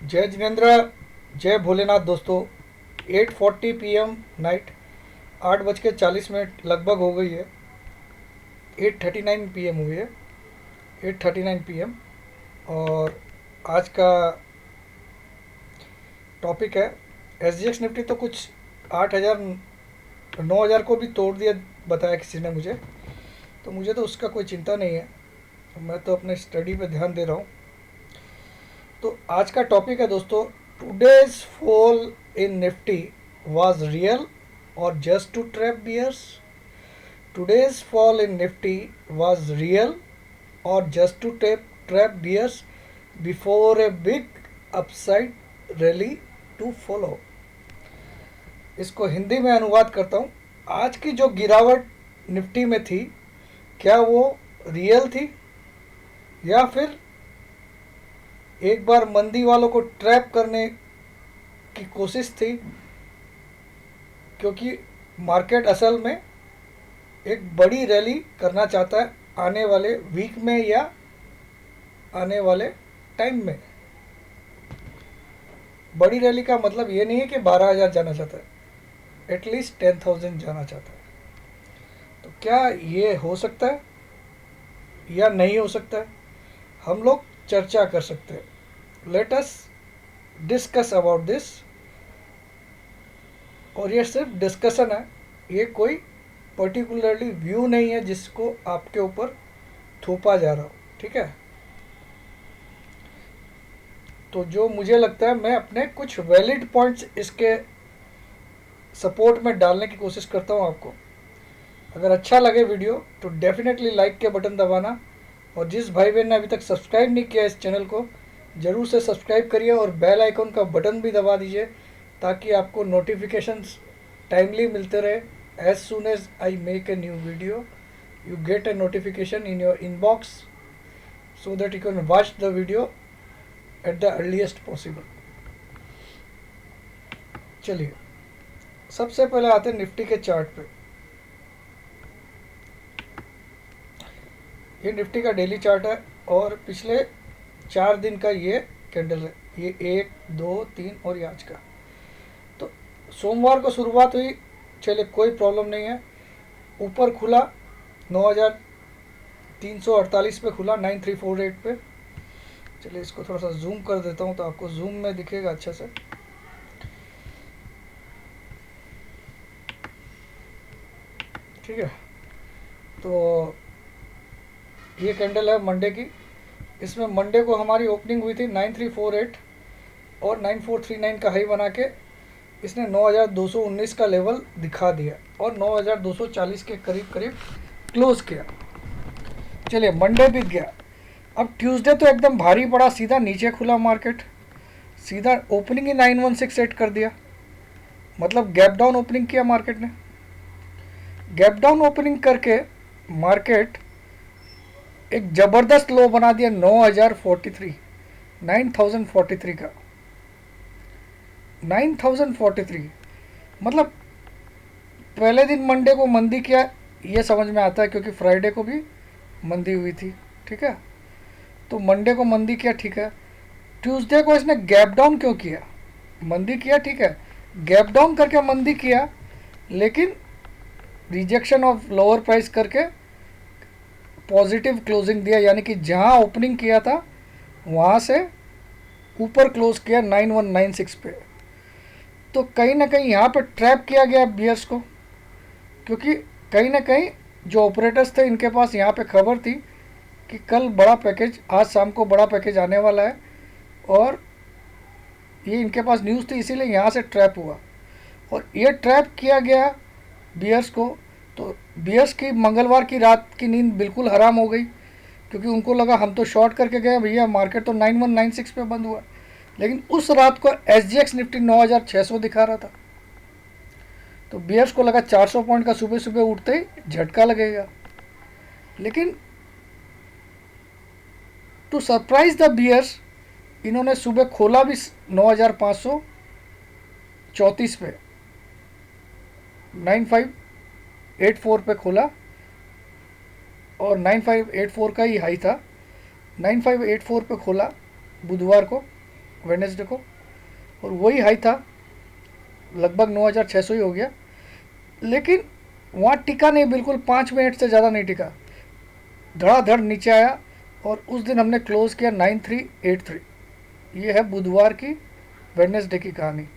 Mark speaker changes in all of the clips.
Speaker 1: जय जिनेन्द्र, जय भोलेनाथ दोस्तों। 8:40 PM नाइट, 8:40 लगभग हो गई है। 8:39 PM हुई है, 8:39 PM। और आज का टॉपिक है SGX निफ्टी। तो कुछ 8,000 9,000 को भी तोड़ दिया बताया किसी ने मुझे। तो मुझे तो उसका कोई चिंता नहीं है, मैं तो अपने स्टडी पे ध्यान दे रहा हूँ। तो आज का टॉपिक है दोस्तों, today's fall in Nifty was real और just to trap bears. Today's fall in Nifty was real और just to trap bears before a big upside rally to follow. इसको हिंदी में अनुवाद करता हूँ। आज की जो गिरावट निफ्टी में थी, क्या वो रियल थी या फिर एक बार मंदी वालों को ट्रैप करने की कोशिश थी? क्योंकि मार्केट असल में एक बड़ी रैली करना चाहता है आने वाले वीक में या आने वाले टाइम में। बड़ी रैली का मतलब ये नहीं है कि 12,000 जाना चाहता है, एटलीस्ट 10,000 जाना चाहता है। तो क्या ये हो सकता है या नहीं हो सकता है, हम लोग चर्चा कर सकते हैं। Let us discuss about this. और ये सिर्फ डिस्कशन है, ये कोई पर्टिकुलरली व्यू नहीं है जिसको आपके ऊपर थोपा जा रहा हो, ठीक है। तो जो मुझे लगता है, मैं अपने कुछ वैलिड पॉइंट्स इसके सपोर्ट में डालने की कोशिश करता हूँ आपको। अगर अच्छा लगे वीडियो तो डेफिनेटली लाइक के बटन दबाना, और जिस भाई बहन ने अभी तक सब्सक्राइब नहीं किया इस चैनल को, ज़रूर से सब्सक्राइब करिए और बेल आइकन का बटन भी दबा दीजिए ताकि आपको नोटिफिकेशंस टाइमली मिलते रहे। As soon as I make a new video, you get a notification in your inbox so that you can watch the video at the earliest possible. चलिए, सबसे पहले आते हैं निफ्टी के चार्ट पे। ये निफ्टी का डेली चार्ट है और पिछले 4 दिन का ये कैंडल है। ये 1, 2, 3 और ये आज का। तो सोमवार को शुरुआत हुई, चलिए कोई प्रॉब्लम नहीं है। ऊपर खुला 9,348 पे खुला, 9348 पे। चलिए इसको थोड़ा सा जूम कर देता हूँ तो आपको जूम में दिखेगा अच्छे से। ठीक है, तो ये कैंडल है मंडे की। इसमें मंडे को हमारी ओपनिंग हुई थी 9348 और 9439 का हाई बना के इसने 9,219 का लेवल दिखा दिया और 9,240 के करीब करीब क्लोज किया। चलिए मंडे बीत गया। अब ट्यूसडे तो एकदम भारी पड़ा, सीधा नीचे खुला मार्केट, सीधा ओपनिंग ही 9168 कर दिया। मतलब गैप डाउन ओपनिंग किया मार्केट ने। गैप डाउन ओपनिंग करके मार्केट एक ज़बरदस्त लो बना दिया 9,043 का। 9,043 मतलब पहले दिन मंडे को मंदी किया, ये समझ में आता है क्योंकि फ्राइडे को भी मंदी हुई थी, ठीक है। तो मंडे को मंदी किया, ठीक है। ट्यूसडे को इसने गैप डाउन क्यों किया? मंदी किया, ठीक है, गैप डाउन करके मंदी किया, लेकिन रिजेक्शन ऑफ लोअर प्राइस करके पॉजिटिव क्लोजिंग दिया, यानी कि जहां ओपनिंग किया था वहां से ऊपर क्लोज किया 9196 पे। तो कहीं ना कहीं यहाँ पे ट्रैप किया गया बियर्स को, क्योंकि कहीं ना कहीं जो ऑपरेटर्स थे इनके पास यहाँ पे खबर थी कि कल बड़ा पैकेज, आज शाम को बड़ा पैकेज आने वाला है, और ये इनके पास न्यूज़ थी, इसीलिए यहाँ से ट्रैप हुआ और ये ट्रैप किया गया बियर्स को। तो बियर्स की मंगलवार की रात की नींद बिल्कुल हराम हो गई, क्योंकि उनको लगा हम तो शॉर्ट करके गए भैया, मार्केट तो 9196 पे बंद हुआ। लेकिन उस रात को SGX निफ्टी 9,600 दिखा रहा था। तो बियर्स को लगा 400 पॉइंट का सुबह सुबह उठते ही झटका लगेगा। लेकिन टू सरप्राइज द बियर्स, इन्होंने सुबह खोला भी 9,534 पे, 9584 पे खोला और 9584 का ही हाई था। 9584 पे खोला बुधवार को वेडनेसडे को, और वही हाई था, लगभग 9,600 ही हो गया। लेकिन वहाँ टिका नहीं, बिल्कुल 5 मिनट से ज़्यादा नहीं टिका, धड़ाधड़ नीचे आया और उस दिन हमने क्लोज किया 9383। ये है बुधवार की वेडनेसडे की कहानी।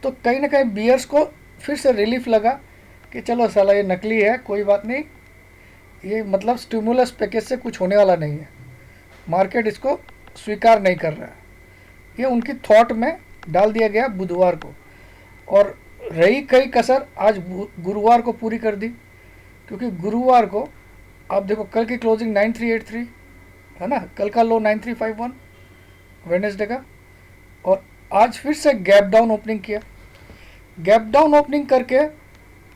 Speaker 1: तो कहीं ना कहीं बियर्स को फिर से रिलीफ लगा कि चलो साला ये नकली है, कोई बात नहीं, ये मतलब स्टिमुलस पैकेज से कुछ होने वाला नहीं है, मार्केट इसको स्वीकार नहीं कर रहा है। ये उनकी थॉट में डाल दिया गया बुधवार को, और रही कई कसर आज गुरुवार को पूरी कर दी, क्योंकि गुरुवार को आप देखो कल की क्लोजिंग 9383 है ना, कल का लो 9351 वेडनेसडे का, और आज फिर से गैप डाउन ओपनिंग किया। गैप डाउन ओपनिंग करके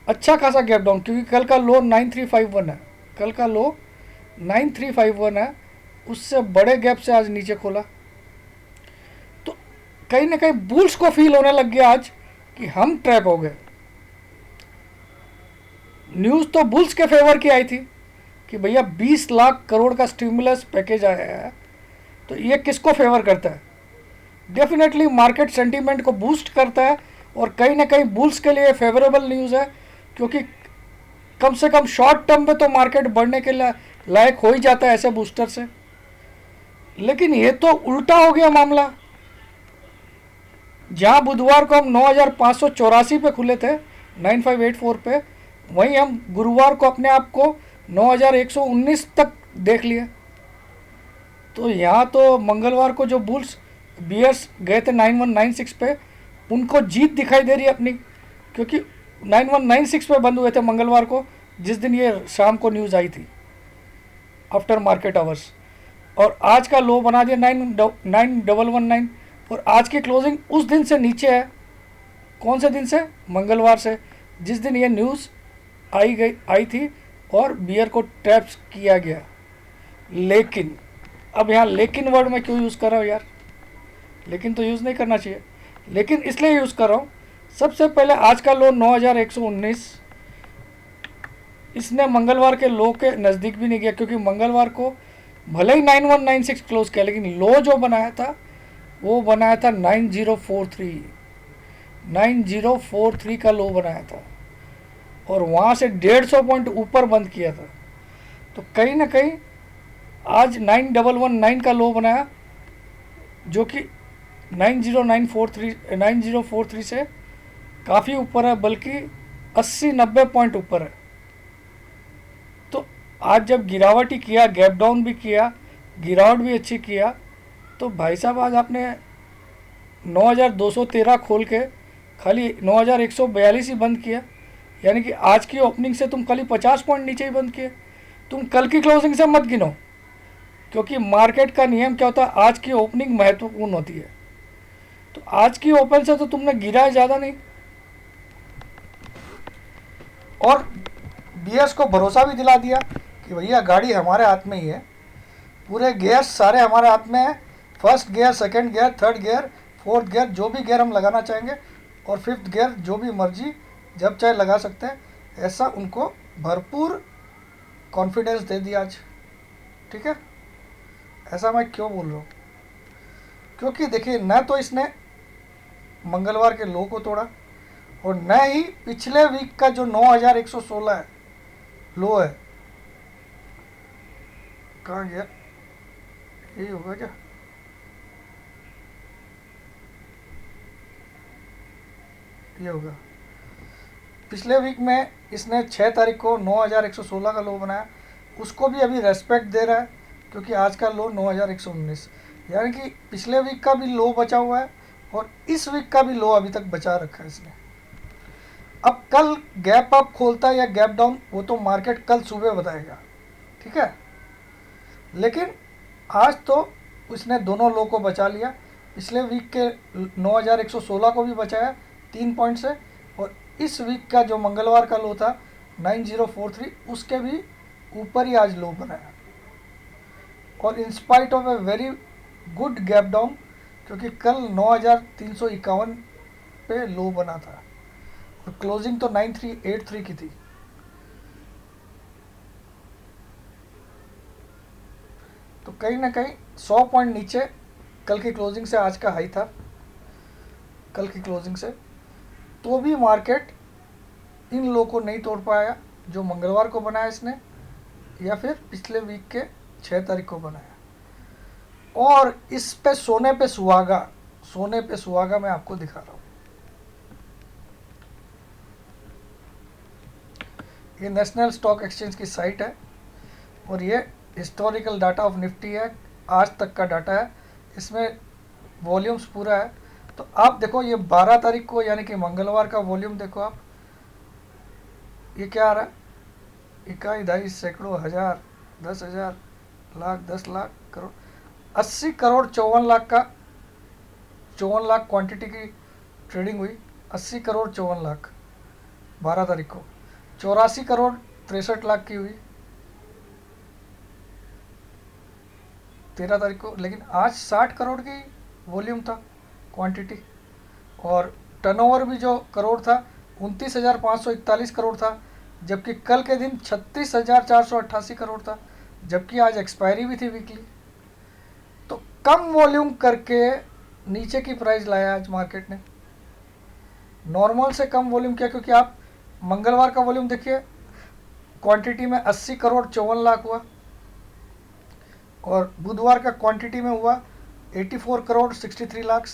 Speaker 1: अच्छा खासा गैप डाउन, क्योंकि कल का लो 9351 है, कल का लो 9351 है, उससे बड़े गैप से आज नीचे खोला। तो कहीं ना कहीं बुल्स को फील होने लग गया आज कि हम ट्रैप हो गए। न्यूज़ तो बुल्स के फेवर की आई थी कि भैया 20 लाख करोड़ का स्टिमुलस पैकेज आया है, तो ये किसको फेवर करता है? डेफिनेटली मार्केट सेंटीमेंट को बूस्ट करता है, और कहीं ना कहीं बुल्स के लिए फेवरेबल न्यूज़ है, क्योंकि कम से कम शॉर्ट टर्म में तो मार्केट बढ़ने के लायक हो ही जाता है ऐसे बूस्टर से। लेकिन ये तो उल्टा हो गया मामला। जहां बुधवार को हम 9,584 पे खुले थे 9584 पे, वहीं हम गुरुवार को अपने आप को 9,119 तक देख लिए। तो यहाँ तो मंगलवार को जो बुल्स बियर्स गए थे 9196 पे, उनको जीत दिखाई दे रही है अपनी, क्योंकि 9196 पे बंद हुए थे मंगलवार को, जिस दिन ये शाम को न्यूज़ आई थी आफ्टर मार्केट आवर्स, और आज का लो बना दिया 9119, और आज की क्लोजिंग उस दिन से नीचे है। कौन से दिन से? मंगलवार से, जिस दिन ये न्यूज़ आई थी और बियर को ट्रैप्स किया गया। लेकिन अब यहाँ लेकिन वर्ड में क्यों यूज़ कर रहा हूँ यार? लेकिन तो यूज़ नहीं करना चाहिए, लेकिन इसलिए यूज़ कर रहा हूँ। सबसे पहले आज का लो 9,119, इसने मंगलवार के लो के नज़दीक भी नहीं गया, क्योंकि मंगलवार को भले ही 9196 क्लोज किया, लेकिन लो जो बनाया था वो बनाया था 9043 का लो बनाया था, और वहाँ से 150 पॉइंट ऊपर बंद किया था। तो कहीं ना कहीं आज 9119 का लो बनाया, जो कि 9043 से काफ़ी ऊपर है, बल्कि 80-90 पॉइंट ऊपर है। तो आज जब गिरावट ही किया, गैप डाउन भी किया, गिरावट भी अच्छी किया, तो भाई साहब आज आपने 9,213 खोल के खाली 9,142 ही बंद किया, यानी कि आज की ओपनिंग से तुम खाली 50 पॉइंट नीचे ही बंद किए। तुम कल की क्लोजिंग से मत गिनो, क्योंकि मार्केट का नियम क्या होता है, आज की ओपनिंग महत्वपूर्ण होती है। तो आज की ओपन से तो तुमने गिरा है ज़्यादा नहीं, और बीएस को भरोसा भी दिला दिया कि भैया गाड़ी हमारे हाथ में ही है, पूरे गियर्स सारे हमारे हाथ में है, first gear, second gear, third gear, fourth gear, जो भी गियर हम लगाना चाहेंगे, और फिफ्थ गियर जो भी मर्जी जब चाहे लगा सकते हैं। ऐसा उनको भरपूर कॉन्फिडेंस दे दिया आज, ठीक है। ऐसा मैं क्यों बोल रहा हूँ? क्योंकि देखिए, न तो इसने मंगलवार के लो को तोड़ा, और न ही पिछले वीक का जो 9,116 है लो है, कहाँ गया, यही होगा क्या? ये होगा। पिछले वीक में इसने 6 तारीख को 9,116 का लो बनाया, उसको भी अभी रेस्पेक्ट दे रहा है, क्योंकि आज का लो 9,119, यानी कि पिछले वीक का भी लो बचा हुआ है, और इस वीक का भी लो अभी तक बचा रखा है इसने। अब कल गैप अप खोलता है या गैप डाउन, वो तो मार्केट कल सुबह बताएगा, ठीक है। लेकिन आज तो उसने दोनों लो को बचा लिया, पिछले वीक के 9,116 को भी बचाया 3 पॉइंट से, और इस वीक का जो मंगलवार का लो था 9043, उसके भी ऊपर ही आज लो बनाया, और in spite of A very good gap down, क्योंकि कल 9,351 पे लो बना था, और क्लोजिंग तो 9383 की थी। तो कहीं ना कहीं 100 पॉइंट नीचे कल की क्लोजिंग से आज का हाई था, कल की क्लोजिंग से, तो भी मार्केट इन लो को नहीं तोड़ पाया जो मंगलवार को बनाया इसने, या फिर पिछले वीक के 6 तारीख को बनाया। और इस पे सोने पे सुहागा मैं आपको दिखा रहा हूँ। ये नेशनल स्टॉक एक्सचेंज की साइट है और ये हिस्टोरिकल डाटा ऑफ निफ्टी है, आज तक का डाटा है, इसमें वॉल्यूम्स पूरा है। तो आप देखो ये 12 तारीख को यानी कि मंगलवार का वॉल्यूम देखो आप, ये क्या आ रहा है, इकाई, दहाई, सैकड़ों, हज़ार, 10,000, लाख, 10 लाख, करोड़, 80 करोड़ 54 लाख का, 54 लाख क्वांटिटी की ट्रेडिंग हुई। 80 करोड़ 54 लाख 12 तारीख को, 84 करोड़ 63 लाख की हुई 13 तारीख को। लेकिन आज 60 करोड़ की वॉल्यूम था, क्वांटिटी, और टर्नओवर भी जो करोड़ था 29,541 करोड़ था, जबकि कल के दिन 36,488 करोड़ था, जबकि आज एक्सपायरी भी थी वीकली। तो कम वॉल्यूम करके नीचे की प्राइस लाया आज मार्केट ने, नॉर्मल से कम वॉल्यूम किया, क्योंकि आप मंगलवार का वॉल्यूम देखिए, क्वांटिटी में 80 करोड़ 54 लाख हुआ, और बुधवार का क्वांटिटी में हुआ 84 करोड़ 63 लाख,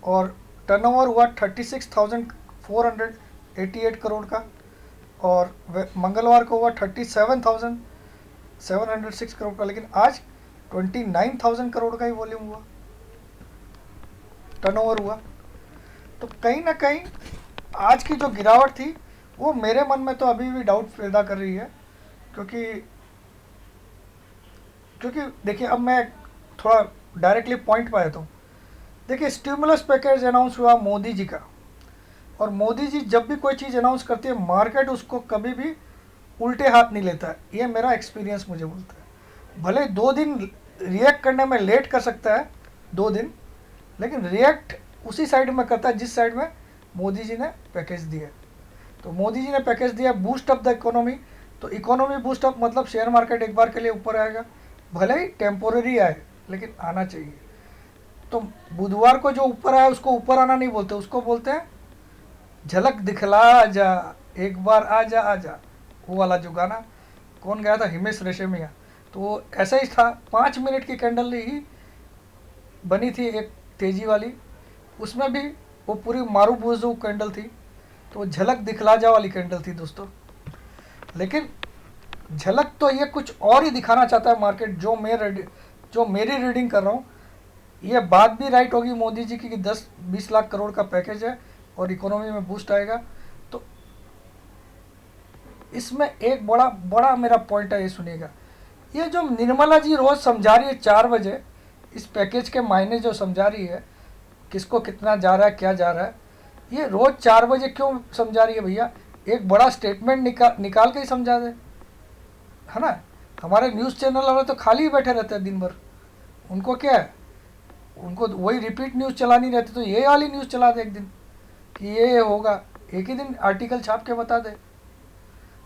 Speaker 1: और टर्नओवर हुआ 36,488 करोड़ का, और मंगलवार को हुआ 37,706 करोड़ का। लेकिन आज 29,000 करोड़ का ही वॉल्यूम हुआ, टर्नओवर हुआ। तो कहीं ना कहीं आज की जो गिरावट थी वो मेरे मन में तो अभी भी डाउट पैदा कर रही है, क्योंकि देखिए, अब मैं थोड़ा डायरेक्टली पॉइंट पे आता हूँ। देखिए, स्टिमुलस पैकेज अनाउंस हुआ मोदी जी का, और मोदी जी जब भी कोई चीज़ अनाउंस करती है मार्केट उसको कभी भी उल्टे हाथ नहीं लेता है, ये मेरा एक्सपीरियंस मुझे बोलता है। भले 2 दिन रिएक्ट करने में लेट कर सकता है, 2 दिन, लेकिन रिएक्ट उसी साइड में करता है जिस साइड में मोदी जी ने पैकेज दिया। तो मोदी जी ने पैकेज दिया बूस्ट अप द इकोनॉमी, तो इकोनॉमी बूस्ट अप मतलब शेयर मार्केट एक बार के लिए ऊपर आएगा, भले ही टेम्पोररी आए लेकिन आना चाहिए। तो बुधवार को जो ऊपर आया उसको ऊपर आना नहीं बोलते, उसको बोलते हैं झलक दिखला जा, एक बार आ जा, वो वाला जो गाना, कौन गाया था, हिमेश रेशमिया। तो वो ऐसा ही था, 5 मिनट की कैंडल ही बनी थी एक तेजी वाली, उसमें भी वो पूरी मारू बुजू कैंडल थी, तो वो झलक दिखला जा वाली कैंडल थी दोस्तों। लेकिन झलक तो ये कुछ और ही दिखाना चाहता है मार्केट, जो मेरी रीडिंग कर रहा हूँ। ये बात भी राइट होगी मोदी जी की कि 10-20 लाख करोड़ का पैकेज है और इकोनॉमी में बूस्ट आएगा। तो इसमें एक बड़ा मेरा पॉइंट है, ये सुनिएगा। ये जो निर्मला जी रोज़ समझा रही है 4 बजे, इस पैकेज के मायने जो समझा रही है, किसको कितना जा रहा है, क्या जा रहा है, ये रोज़ 4 बजे क्यों समझा रही है भैया? एक बड़ा स्टेटमेंट निकाल के ही समझा दे, है ना। हमारे न्यूज़ चैनल वाले तो खाली ही बैठे रहते हैं दिन भर, उनको क्या है, उनको वही रिपीट न्यूज़ चलानी रहती, तो ये वाली न्यूज़ चला दे एक दिन कि ये होगा, एक ही दिन आर्टिकल छाप के बता दे।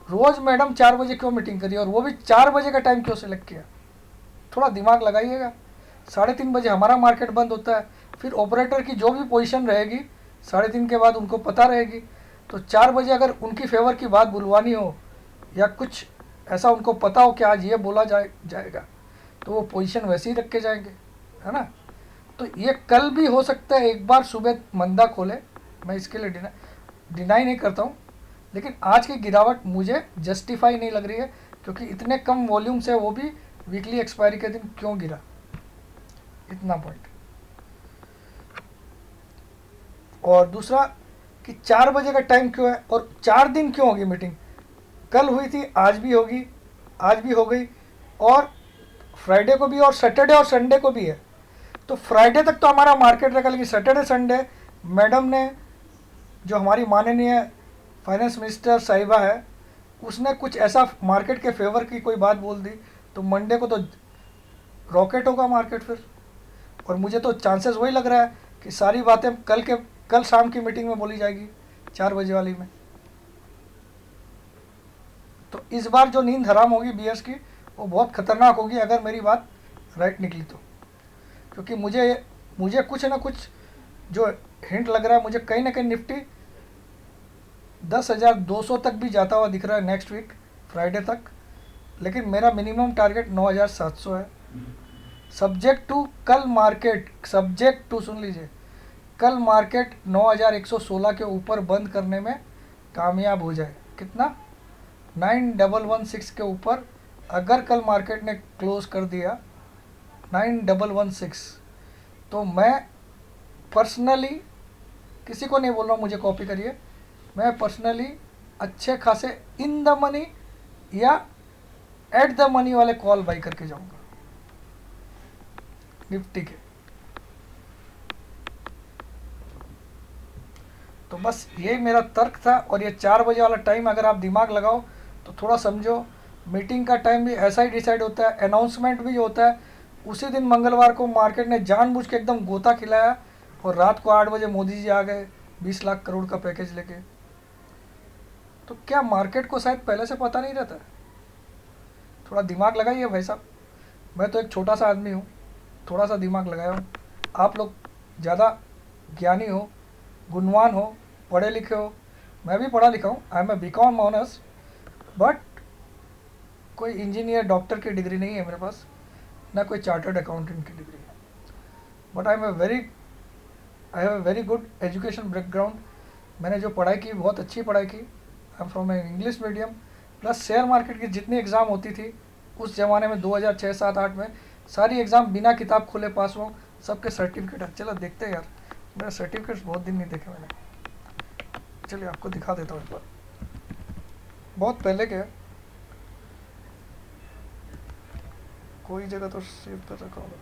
Speaker 1: रोज़ मैडम 4 बजे क्यों मीटिंग करी, और वो भी 4 बजे का टाइम क्यों सेलेक्ट किया? थोड़ा दिमाग लगाइएगा। 3:30 बजे हमारा मार्केट बंद होता है, फिर ऑपरेटर की जो भी पोजीशन रहेगी 3:30 के बाद उनको पता रहेगी। तो 4 बजे अगर उनकी फेवर की बात बुलवानी हो, या कुछ ऐसा उनको पता हो कि आज ये बोला जाएगा, तो वो पोजीशन वैसे ही रख के जाएंगे, है ना। तो ये कल भी हो सकता है एक बार सुबह मंदा खोले, मैं इसके लिए डिनाई नहीं करता हूँ, लेकिन आज की गिरावट मुझे जस्टिफाई नहीं लग रही है, क्योंकि इतने कम वॉल्यूम से, वो भी वीकली एक्सपायरी के दिन, क्यों गिरा, इतना पॉइंट। और दूसरा कि 4 बजे का टाइम क्यों है, और 4 दिन क्यों होगी मीटिंग? कल हुई थी, आज भी होगी, आज भी हो गई, और फ्राइडे को भी, और सैटरडे और संडे को भी है। तो फ्राइडे तक तो हमारा मार्केट रहेगा, लेकिन सैटरडे संडे मैडम ने, जो हमारी माननीय फाइनेंस मिनिस्टर साहिबा है, उसने कुछ ऐसा मार्केट के फेवर की कोई बात बोल दी, तो मंडे को तो रॉकेट होगा मार्केट फिर। और मुझे तो चांसेस वही लग रहा है कि सारी बातें कल शाम की मीटिंग में बोली जाएगी, 4 बजे वाली में। तो इस बार जो नींद हराम होगी बीएस की, वो बहुत खतरनाक होगी अगर मेरी बात राइट निकली तो, क्योंकि मुझे मुझे कुछ ना कुछ जो हिंट लग रहा है, मुझे कहीं ना कहीं निफ्टी 10,200 तक भी जाता हुआ दिख रहा है नेक्स्ट वीक फ्राइडे तक। लेकिन मेरा मिनिमम टारगेट 9,700 है, सब्जेक्ट टू कल मार्केट, सब्जेक्ट टू सुन लीजिए, कल मार्केट 9,116 के ऊपर बंद करने में कामयाब हो जाए। कितना? 9,116 के ऊपर अगर कल मार्केट ने क्लोज कर दिया 9,116, तो मैं पर्सनली, किसी को नहीं बोल रहा हूँ मुझे कॉपी करिए, मैं पर्सनली अच्छे खासे इन द मनी या एट द मनी वाले कॉल बाई करके जाऊंगा निफ्टी के। तो बस यही मेरा तर्क था। और ये 4 बजे वाला टाइम अगर आप दिमाग लगाओ तो थोड़ा समझो, मीटिंग का टाइम भी ऐसा ही डिसाइड होता है, अनाउंसमेंट भी होता है उसी दिन मंगलवार को। मार्केट ने जानबूझ के एकदम गोता खिलाया और रात को 8 बजे मोदी जी आ गए 20 लाख करोड़ का पैकेज लेके। तो क्या मार्केट को शायद पहले से पता नहीं रहता? थोड़ा दिमाग लगाइए भाई साहब, मैं तो एक छोटा सा आदमी हूँ, थोड़ा सा दिमाग लगाया हूँ। आप लोग ज़्यादा ज्ञानी हो, गुणवान हो, पढ़े लिखे हो, मैं भी पढ़ा लिखा हूँ, I am a BCom honours, but कोई इंजीनियर डॉक्टर की डिग्री नहीं है मेरे पास, ना कोई चार्टर्ड अकाउंटेंट की डिग्री है। But I have a very good education background. मैंने जो पढ़ाई की बहुत अच्छी पढ़ाई की, I am from a English medium. Plus share market की जितनी एग्ज़ाम होती थी उस ज़माने में 2006, 7, 8 में, सारी एग्ज़ाम बिना किताब खोले पास हुआ, सबके सर्टिफिकेट है। चलो देखते हैं यार, मेरा सर्टिफिकेट बहुत दिन नहीं देखे मैंने। चलिए आपको दिखा देता हूँ एक बार, बहुत पहले के, कोई जगह तो सेव कर रखा होगा।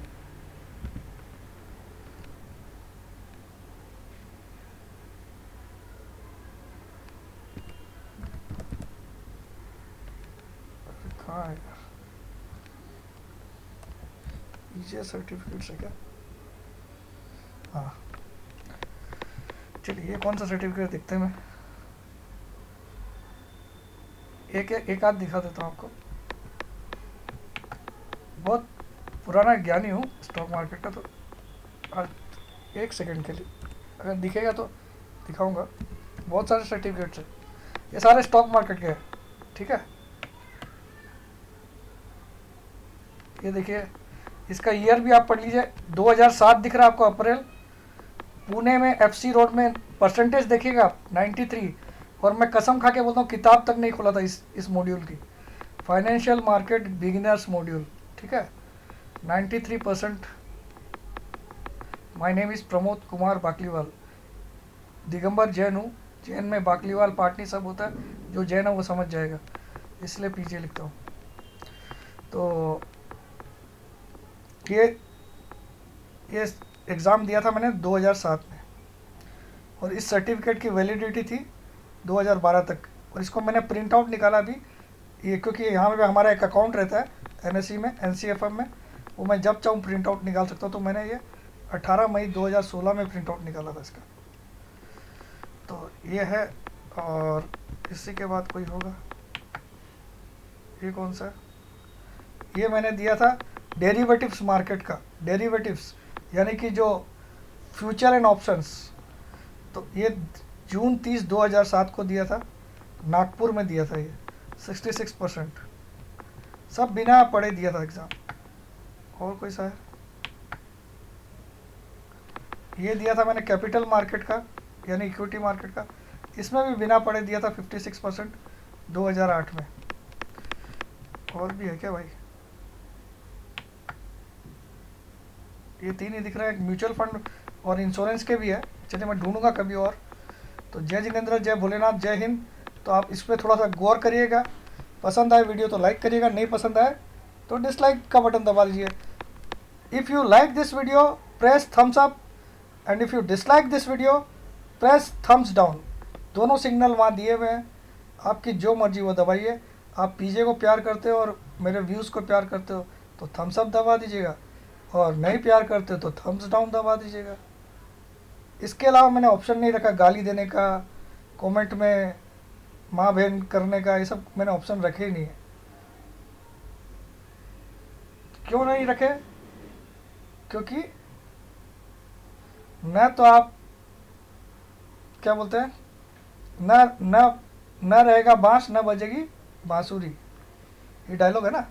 Speaker 1: कहाँ है यार, ये सर्टिफिकेट है क्या? हाँ चलिए, ये कौन सा सर्टिफिकेट देखते हैं, मैं एक आध दिखा देता हूँ आपको। बहुत पुराना ज्ञानी हूँ स्टॉक मार्केट का, तो आज एक सेकंड के लिए अगर दिखेगा तो दिखाऊंगा। बहुत सारे सर्टिफिकेट्स हैं, ये सारे स्टॉक मार्केट के हैं, ठीक है। ये देखिए, इसका ईयर भी आप पढ़ लीजिए, 2007 दिख रहा है आपको, अप्रैल। पुणे में एफसी रोड में परसेंटेज देखिएगा आप 93। और मैं कसम खा के बोलता हूँ, किताब तक नहीं खोला था इस मॉड्यूल की, फाइनेंशियल मार्केट बिगिनर्स मॉड्यूल, ठीक है। 93%। My name is Pramod Kumar Bakliwal, Digambar Jain हूँ। जैन में बाकलीवाल पाटनी सब होता है, जो जैन है वो समझ जाएगा, इसलिए पीछे लिखता हूँ। तो ये एग्ज़ाम दिया था मैंने 2007 में, और इस सर्टिफिकेट की वैलिडिटी थी 2012 तक। और इसको मैंने प्रिंट आउट निकाला भी, ये क्योंकि यहाँ पे हमारा एक अकाउंट रहता है एनएसई में, एनसीएफएम में, वो मैं जब चाहूँ प्रिंट आउट निकाल सकता हूँ। तो मैंने ये 18 मई 2016 में प्रिंट आउट निकाला था इसका। तो ये है, और इसी के बाद कोई होगा, ये कौन सा? ये मैंने दिया था डेरिवेटिव्स मार्केट का, डेरिवेटिव्स यानी कि जो फ्यूचर एंड ऑप्शंस। तो ये जून 30, 2007 को दिया था, नागपुर में दिया था। ये 66%, सब बिना पढ़े दिया था एग्ज़ाम। और कोई सा है? ये दिया था मैंने कैपिटल मार्केट का, यानी इक्विटी मार्केट का, इसमें भी बिना पढ़े दिया था 56%, 2008 में। और भी है क्या भाई? ये 3 ही दिख रहा है, एक म्यूचुअल फंड और इंश्योरेंस के भी है। चलिए मैं ढूंढूंगा कभी और। तो जय जिनेंद्र, जय भोलेनाथ, जय हिंद। तो आप इस पर थोड़ा सा गौर करिएगा, पसंद आए वीडियो तो लाइक करिएगा, नहीं पसंद आए तो डिसलाइक का बटन दबा दीजिए। If you like this video press thumbs up, and if you dislike this video press thumbs down. दोनों सिग्नल वहाँ दिए हुए हैं, आपकी जो मर्जी वो दबाइए। आप पीजे को प्यार करते हो और मेरे व्यूज़ को प्यार करते हो तो थम्स अप दबा दीजिएगा, और नहीं प्यार करते हो तो थम्स डाउन दबा दीजिएगा। इसके अलावा मैंने ऑप्शन नहीं रखा गाली देने का, कमेंट में माँ बहन करने का, ये सब मैंने ऑप्शन रखे ही नहीं है। क्यों नहीं रखे? क्योंकि न तो आप क्या बोलते हैं, न न न रहेगा बांस न बजेगी बांसुरी, ये डायलॉग है ना।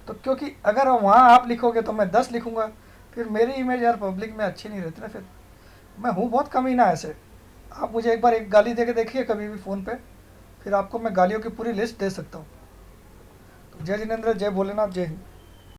Speaker 1: तो क्योंकि अगर वहाँ आप लिखोगे तो मैं 10 लिखूंगा, फिर मेरी इमेज यार पब्लिक में अच्छी नहीं रहती ना। फिर मैं हूँ बहुत कमीना ऐसे। आप मुझे एक बार एक गाली दे के देखिए कभी भी फ़ोन पे, फिर आपको मैं गालियों की पूरी लिस्ट दे सकता हूँ। तो जय जिनेंद्र, जय भोलेनाथ, जय हिंद।